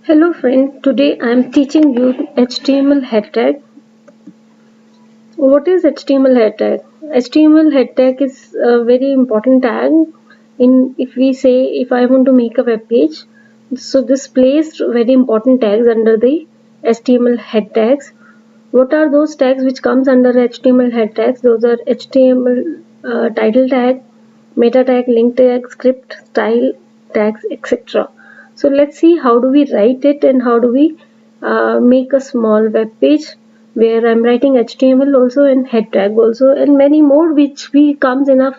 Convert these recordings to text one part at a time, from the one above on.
Hello friend, today I am teaching you HTML head tag. What is HTML head tag? HTML head tag is a very important tag if I want to make a web page. So this placed very important tags under the HTML head tags. What are those tags which comes under HTML head tags? Those are HTML title tag, meta tag, link tag, script, style tags, etc. So let's see how do we write it and how do we make a small web page where I'm writing HTML also and head tag also and many more which we comes in our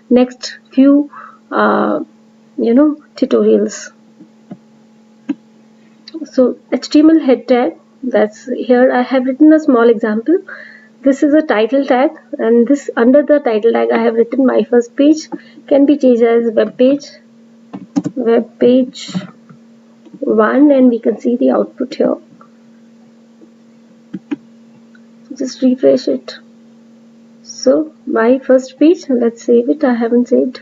next few tutorials. So HTML head tag, that's here I have written a small example. This is a title tag and this under the title tag I have written my first page can be changed as web page 1 and we can see the output here. Just refresh it. So my first page, let's save it. I haven't saved.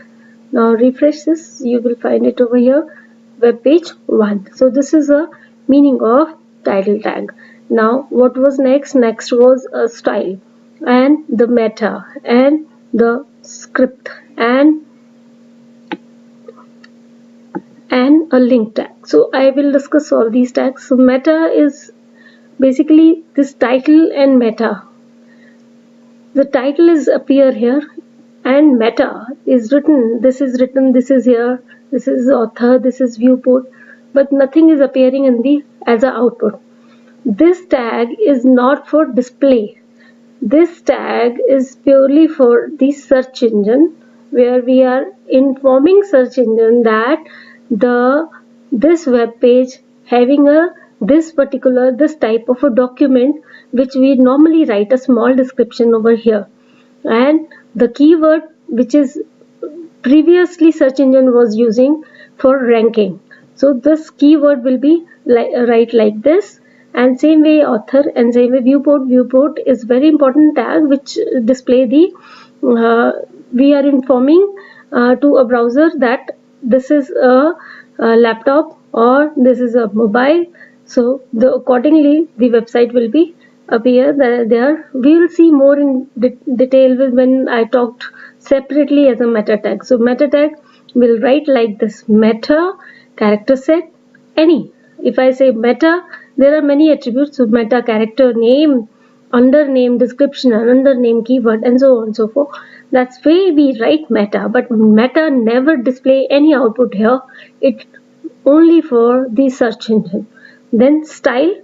Now refresh this, you will find it over here, web page 1. So this is a meaning of title tag. Now what was next? Next was a style and the meta and the script and a link tag. So I will discuss all these tags. So meta is basically this title and meta. The title is appear here and meta is written, this is here, this is author, this is viewport, but nothing is appearing in the as a output. This tag is not for display. This tag is purely for the search engine, where we are informing search engine that this web page having this type of a document which we normally write a small description over here, and the keyword which is previously search engine was using for ranking. So this keyword will be write like this, and same way author and same way viewport is very important tag which display the we are informing to a browser that this is a laptop or this is a mobile. So accordingly the website will be appear there. We will see more in detail when I talked separately as a meta tag. So meta tag will write like this: meta character set any. If I say meta, there are many attributes. So meta character name, under name, description, under name, keyword, and so on and so forth. That's way we write meta, but meta never display any output here. It only for the search engine. Then style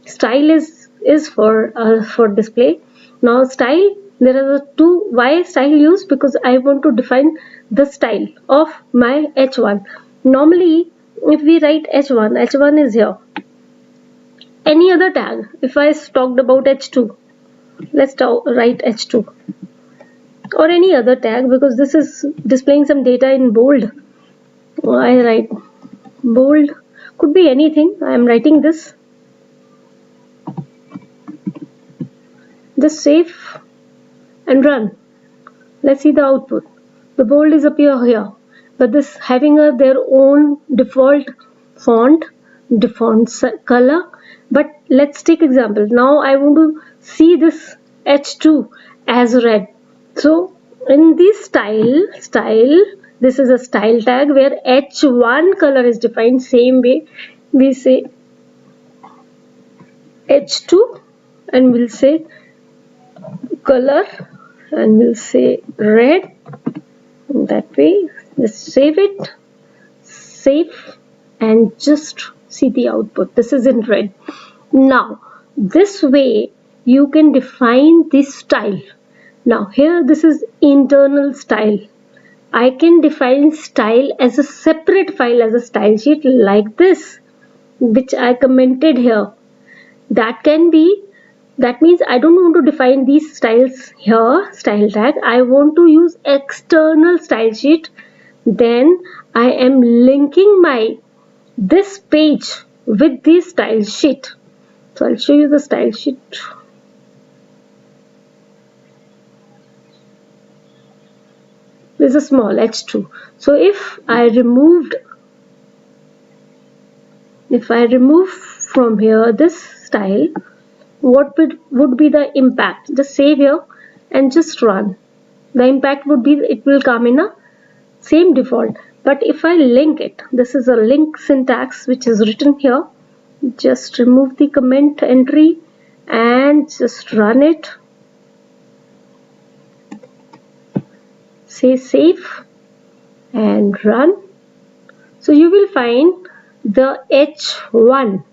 is for display. Now style, there are two. Why style used? Because I want to define the style of my h1. Normally if we write h1 is here. Any other tag, if I talked about h2, let's write h2 or any other tag, because this is displaying some data in bold. I write bold, could be anything. I am writing this. Just save and run. Let's see the output. The bold is appear here, but this having their own default font, default color. But let's take example. Now I want to see this h2 as red. So in this style, this is a style tag where h1 color is defined. Same way we say h2 and we'll say color and we'll say red. That way, just save it, save, and just see the output. This is in red. Now this way you can define this style. Now here this is internal style. I can define style as a separate file, as a style sheet like this, which I commented here. That means I don't want to define these styles here, style tag. I want to use external style sheet. Then I am linking this page with this style sheet. So I'll show you the style sheet. There's a small h2. So if I removed if I remove from here this style, what would be the impact? Just save here and just run. The impact would be it will come in a same default. But if I link it, this is a link syntax which is written here. Just remove the comment entry and just run it. Say save and run. So you will find the H1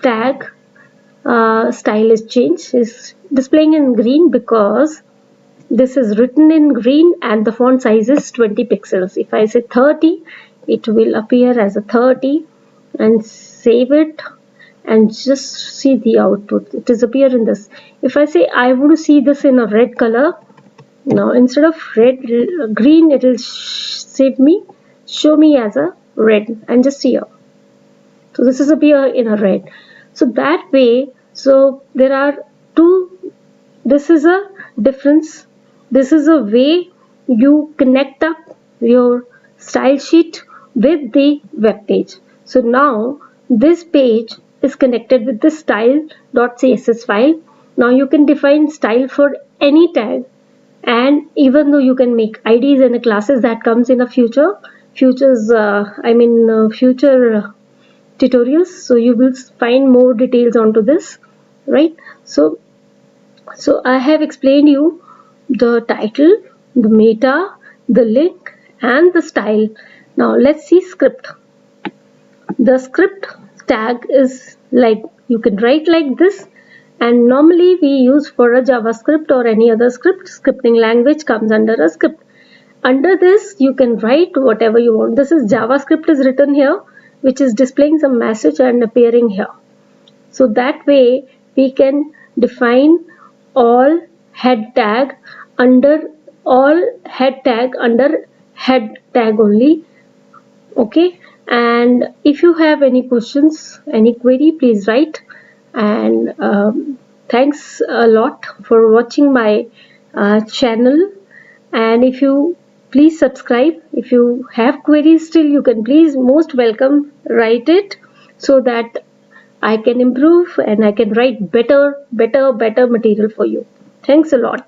tag style is changed, is displaying in green because this is written in green and the font size is 20 pixels. If I say 30, it will appear as a 30, and save it and just see the output. It is appear in this. If I say I want to see this in a red color, now instead of green, it will show me as a red, and just see here. So this is appear in a red. So that way, so there are two. This is a difference. This is a way you connect up your style sheet with the web page. So now this page is connected with the style.css file. Now you can define style for any tag, and even though you can make IDs and classes that comes in a future tutorials. So you will find more details onto this, right? So I have explained you the title, the meta, the link, and the style. Now let's see script. The script tag is like, you can write like this, and normally we use for a JavaScript or any other scripting language comes under a script. Under this you can write whatever you want. This is JavaScript is written here, which is displaying some message and appearing here. So that way we can define all head tag under head tag only. Okay, and if you have any questions, any query, please write. And thanks a lot for watching my channel, and if you please subscribe. If you have queries still, you can please most welcome write it, so that I can improve and I can write better material for you. Thanks a lot.